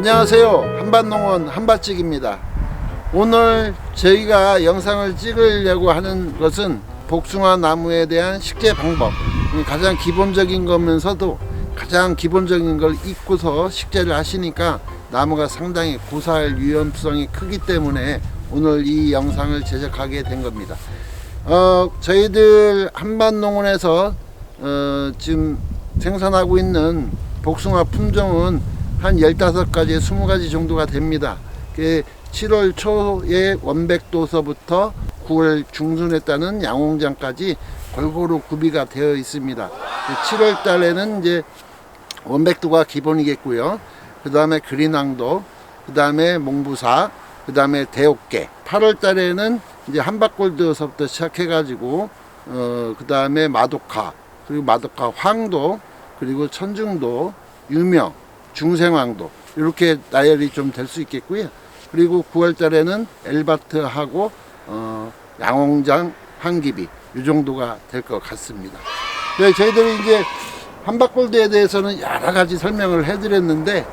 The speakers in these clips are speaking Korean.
안녕하세요. 한밭농원 한밭찍입니다. 오늘 저희가 영상을 찍으려고 하는 것은 복숭아 나무에 대한 식재 방법, 가장 기본적인 거면서도 가장 기본적인 걸 잊고서 식재를 하시니까 나무가 상당히 고사할 위험성이 크기 때문에 오늘 이 영상을 제작하게 된 겁니다. 저희들 한밭농원에서 지금 생산하고 있는 복숭아 품종은 한 15가지, 20가지 정도가 됩니다. 7월 초에 원백도서부터 9월 중순에 따른 양홍장까지 골고루 구비가 되어 있습니다. 7월 달에는 이제 원백도가 기본이겠고요. 그 다음에 그린왕도, 그 다음에 몽부사, 그 다음에 대옥계. 8월 달에는 이제 한밭골드서부터 시작해가지고, 그 다음에 마도카, 그리고 마도카 황도, 그리고 천중도, 유명, 중생왕도 이렇게 나열이 좀 될 수 있겠고요. 그리고 9월 달에는 엘바트하고 양홍장, 한기비 이 정도가 될 것 같습니다. 저희들이 이제 한밭골드에 대해서는 여러 가지 설명을 해드렸는데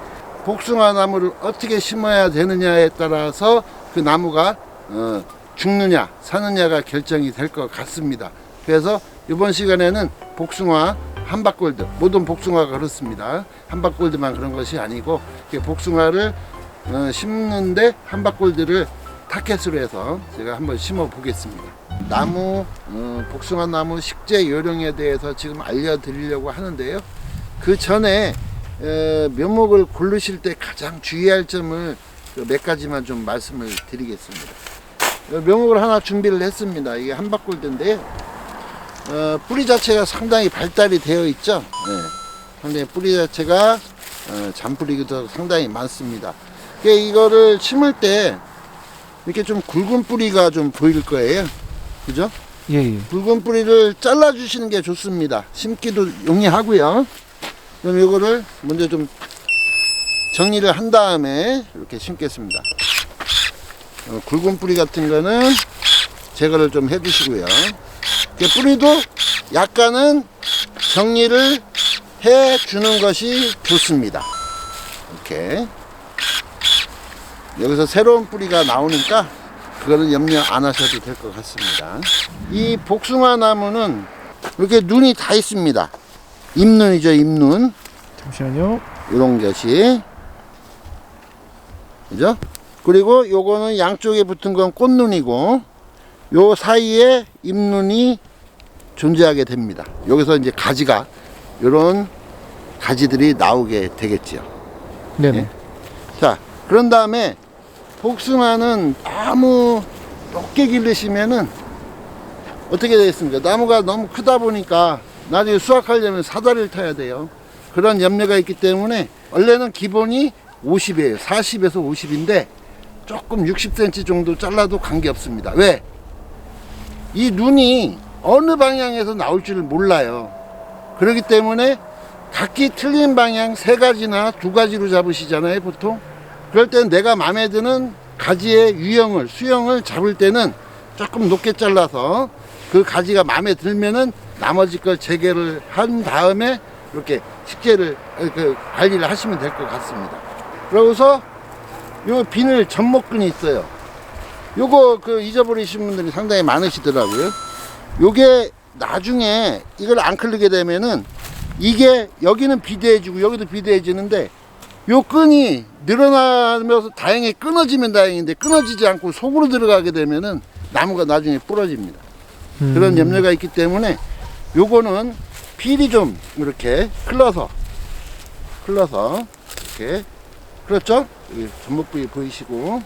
복숭아 나무를 어떻게 심어야 되느냐에 따라서 그 나무가 죽느냐 사느냐가 결정이 될 것 같습니다. 그래서 이번 시간에는 복숭아 한밭골드, 모든 복숭아가 그렇습니다. 한밭골드만 그런 것이 아니고 복숭아를 심는데 한밭골드를 타켓으로 해서 제가 한번 심어 보겠습니다. 나무, 복숭아 나무 식재 요령에 대해서 지금 알려드리려고 하는데요. 그 전에 묘목을 고르실 때 가장 주의할 점을 몇 가지만 좀 말씀을 드리겠습니다. 묘목을 하나 준비를 했습니다. 이게 한밭골드인데요. 뿌리 자체가 상당히 발달이 되어 있죠. 상당히 뿌리 자체가 잔뿌리도 상당히 많습니다. 이거를 심을 때 이렇게 좀 굵은 뿌리가 좀 보일 거예요. 그죠? 예. 굵은 뿌리를 잘라 주시는 게 좋습니다. 심기도 용이하고요. 그럼 이거를 먼저 좀 정리를 한 다음에 이렇게 심겠습니다. 굵은 뿌리 같은 거는 제거를 좀 해 주시고요. 뿌리도 약간은 정리를 해 주는 것이 좋습니다. 이렇게 여기서 새로운 뿌리가 나오니까 그거는 염려 안 하셔도 될 것 같습니다. 이 복숭아 나무는 이렇게 눈이 다 있습니다. 잎눈이죠, 잎눈. 잠시만요. 이런 것이, 그죠? 그리고 요거는 양쪽에 붙은 건 꽃눈이고 요 사이에 잎눈이 존재하게 됩니다. 여기서 이제 가지가, 요런 가지들이 나오게 되겠지요. 네네. 예? 자, 그런 다음에 복숭아는 나무 높게 기르시면은 어떻게 되겠습니까? 나무가 너무 크다 보니까 나중에 수확하려면 사다리를 타야 돼요. 그런 염려가 있기 때문에 원래는 기본이 50이에요. 40에서 50인데 조금 60cm 정도 잘라도 관계없습니다. 왜? 이 눈이 어느 방향에서 나올지를 몰라요. 그렇기 때문에 각기 틀린 방향 3가지나 2가지로 잡으시잖아요, 보통. 그럴 때는 내가 마음에 드는 가지의 유형을, 수형을 잡을 때는 조금 높게 잘라서 그 가지가 마음에 들면은 나머지 걸 재개를 한 다음에 이렇게 식재를, 관리를 하시면 될 것 같습니다. 그러고서 요 비늘 접목근이 있어요. 요거 잊어버리신 분들이 상당히 많으시더라고요. 요게 나중에 이걸 안 클리게 되면은 이게 여기는 비대해지고 여기도 비대해지는데 요 끈이 늘어나면서 다행히 끊어지면 다행인데 끊어지지 않고 속으로 들어가게 되면은 나무가 나중에 부러집니다. 그런 염려가 있기 때문에 요거는 필이 좀 이렇게 클러서 이렇게, 그렇죠? 여기 전목부위 보이시고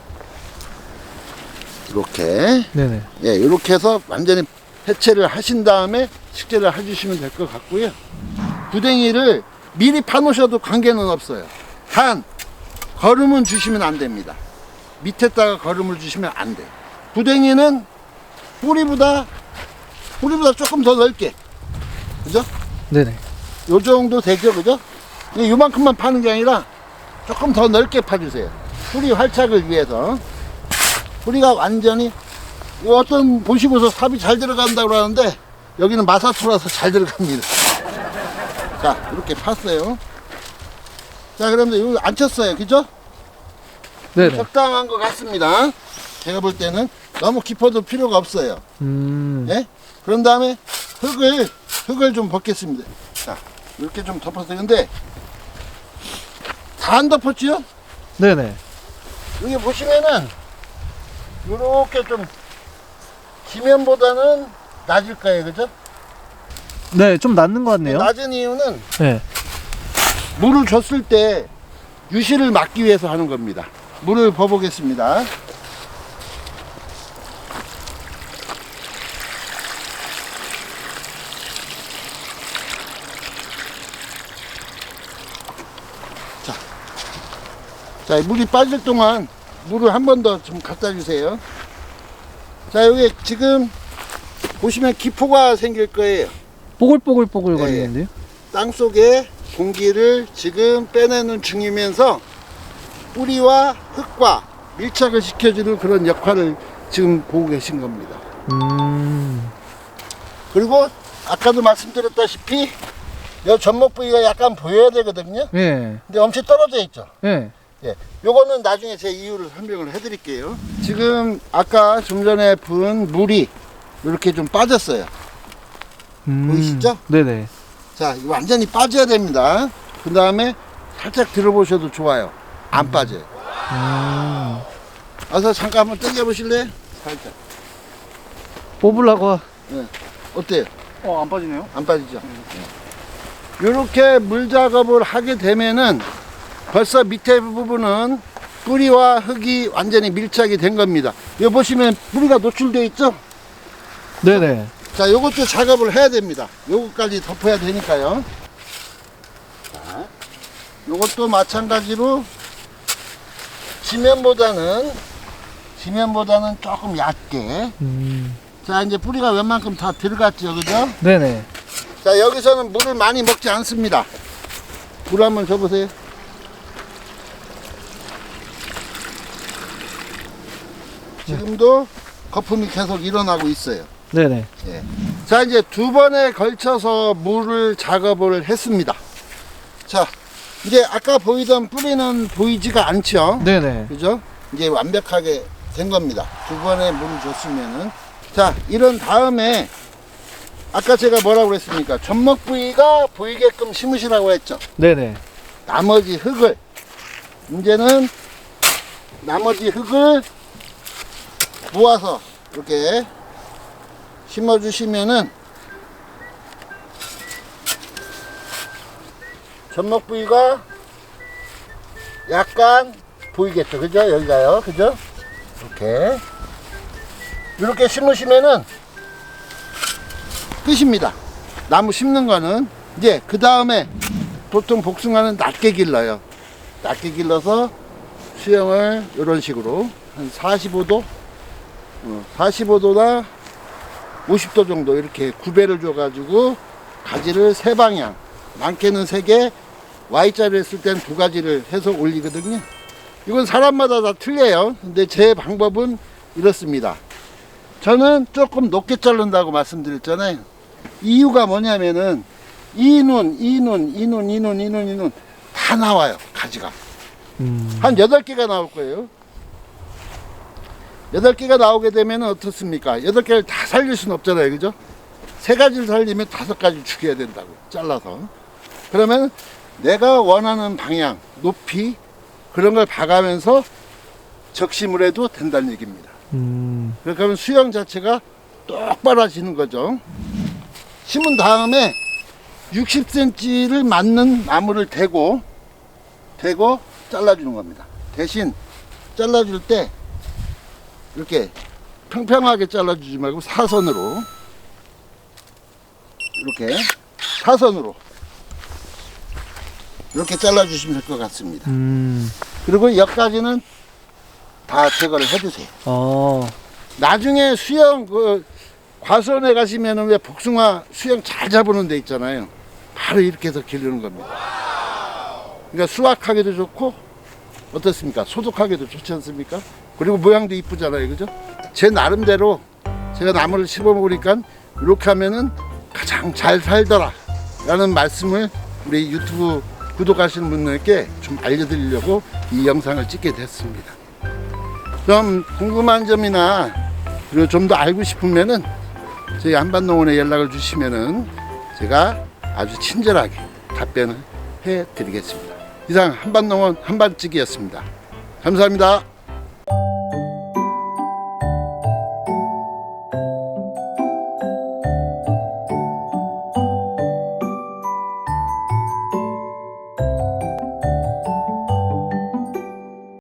이렇게, 네네. 예, 이렇게 해서 완전히 해체를 하신 다음에 식재를 해주시면 될 것 같고요. 구덩이를 미리 파놓으셔도 관계는 없어요. 단 거름은 주시면 안 됩니다. 밑에다가 거름을 주시면 안 돼요. 구덩이는 뿌리보다 조금 더 넓게, 그죠? 네네. 요 정도 되죠, 그죠? 요만큼만 파는 게 아니라 조금 더 넓게 파주세요. 뿌리 활착을 위해서. 뿌리가 완전히, 어떤 보시고서 삽이 잘 들어간다고 하는데 여기는 마사토라서 잘 들어갑니다. 자, 이렇게 팠어요. 자, 그러면 이거 안 쳤어요, 그죠? 네네. 적당한 것 같습니다. 제가 볼 때는 너무 깊어도 필요가 없어요. 예? 그런 다음에 흙을 좀 벗겠습니다. 자, 이렇게 좀 덮었어요. 근데 다 안 덮었지요? 네네. 여기 보시면은 이렇게 좀 지면보다는 낮을 거예요, 그죠? 네, 좀 낫는 것 같네요. 낮은 이유는 네. 물을 줬을 때 유실을 막기 위해서 하는 겁니다. 물을 버보겠습니다. 자, 물이 빠질 동안 물을 한 번 더 좀 갖다 주세요. 자, 여기 지금 보시면 기포가 생길 거예요. 뽀글뽀글 거리는데요? 땅 속에 공기를 지금 빼내는 중이면서 뿌리와 흙과 밀착을 시켜주는 그런 역할을 지금 보고 계신 겁니다. 그리고 아까도 말씀드렸다시피 이 접목 부위가 약간 보여야 되거든요. 네. 근데 엄청 떨어져 있죠. 네. 예, 요거는 나중에 제 이유를 설명을 해드릴게요. 지금 아까 좀 전에 부은 물이 이렇게 좀 빠졌어요. 보이시죠? 네네. 자, 이거 완전히 빠져야 됩니다. 그 다음에 살짝 들어보셔도 좋아요. 안 빠져요. 와서 잠깐 한번 당겨보실래요? 살짝. 뽑으려고. 네. 어때요? 안 빠지네요. 안 빠지죠? 이렇게 물 작업을 하게 되면은 벌써 밑에 부분은 뿌리와 흙이 완전히 밀착이 된 겁니다. 여기 보시면 뿌리가 노출되어 있죠? 네네. 자, 요것도 작업을 해야 됩니다. 요것까지 덮어야 되니까요. 자, 요것도 마찬가지로 지면보다는 조금 얕게. 자, 이제 뿌리가 웬만큼 다 들어갔죠, 그죠? 네네. 자, 여기서는 물을 많이 먹지 않습니다. 물 한번 줘보세요. 지금도 거품이 계속 일어나고 있어요. 네네. 예. 자, 이제 두 번에 걸쳐서 물을 작업을 했습니다. 자, 이제 아까 보이던 뿌리는 보이지가 않죠? 네네. 그죠? 이제 완벽하게 된 겁니다. 두 번에 물을 줬으면은. 자, 이런 다음에 아까 제가 뭐라고 그랬습니까? 접목 부위가 보이게끔 심으시라고 했죠? 네네. 나머지 흙을, 이제는 나머지 흙을 모아서 이렇게 심어주시면은 접목 부위가 약간 보이겠죠, 그죠? 여기가요, 그죠? 이렇게 심으시면은 끝입니다. 나무 심는 거는. 이제 그 다음에 보통 복숭아는 낮게 길러요. 낮게 길러서 수영을 이런 식으로 한 45도 45도나 50도 정도 이렇게 구배를 줘 가지고 가지를 세 방향, 많게는 3개, Y자를 했을 땐 2가지를 해서 올리거든요. 이건 사람마다 다 틀려요. 근데 제 방법은 이렇습니다. 저는 조금 높게 자른다고 말씀드렸잖아요. 이유가 뭐냐면은 이 눈 다 나와요, 가지가. 한 8개가 나올 거예요. 8개가 나오게 되면 어떻습니까? 8개를 다 살릴 수는 없잖아요, 그죠? 3가지를 살리면 5가지 죽여야 된다고, 잘라서. 그러면 내가 원하는 방향, 높이, 그런 걸 봐가면서 적심을 해도 된다는 얘기입니다. 그렇게 하면 수영 자체가 똑바라지는 거죠. 심은 다음에 60cm를 맞는 나무를 대고 잘라주는 겁니다. 대신 잘라줄 때 이렇게 평평하게 잘라주지 말고 사선으로, 이렇게 사선으로 이렇게 잘라주시면 될 것 같습니다. 그리고 여기까지는 다 제거를 해주세요. 나중에 수영 과수원에 가시면은 왜 복숭아 수영 잘 잡는 데 있잖아요. 바로 이렇게 해서 기르는 겁니다. 그러니까 수확하기도 좋고 어떻습니까? 소독하기도 좋지 않습니까? 그리고 모양도 이쁘잖아요, 그죠? 제 나름대로 제가 나무를 심어보니까 이렇게 하면은 가장 잘 살더라 라는 말씀을 우리 유튜브 구독하시는 분들께 좀 알려드리려고 이 영상을 찍게 됐습니다. 좀 궁금한 점이나 그리고 좀 더 알고 싶으면은 저희 한반농원에 연락을 주시면은 제가 아주 친절하게 답변을 해 드리겠습니다. 이상 한반농원 한반찌개였습니다. 감사합니다.